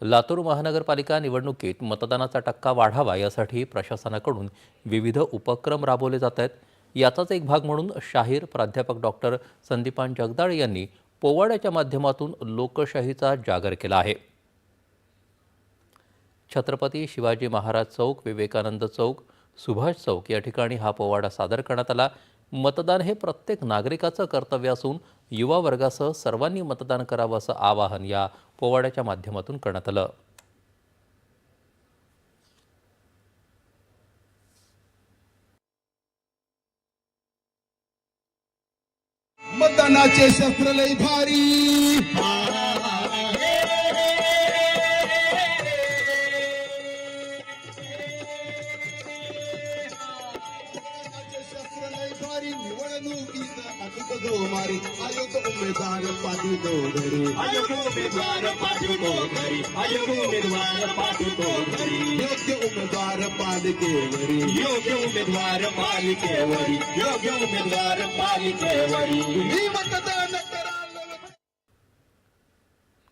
लातूर महानगरपालिका निवडणुकीत मतदानाचा टक्का वाढावा यासाठी प्रशासनाकडून विविध उपक्रम राबवले जात आहेत। याचाच एक भाग म्हणून शाहीर प्राध्यापक डॉक्टर संदीपान जगदाळे यांनी पोवाड्याच्या माध्यमातून लोकशाहीचा जागर केला आहे। छत्रपती शिवाजी महाराज चौक, विवेकानंद चौक, सुभाष चौक या ठिकाणी हा पोवाडा सादर करण्यात आला। मतदान हे प्रत्येक नागरिकाचं कर्तव्य असून युवा वर्गासह सर्वांनी मतदान करावं असं आवाहन या पोवाड्याच्या माध्यमातून करण्यात आलं। मतदानाचे शस्त्र लय भारी, शस्त्र लय भारी, निवडणुकीत अचूक जो मारी, आयोग उमेदवार पाठवतो घरी, आयोग उमेदवार पाठवतो घरी, आयोग उमेदवार पाठवतो घरी, योग्य उमेदवार पालिकेवरी, योग्य उमेदवार पालिकेवरी, योग्य उमेदवार पालिकेवरी,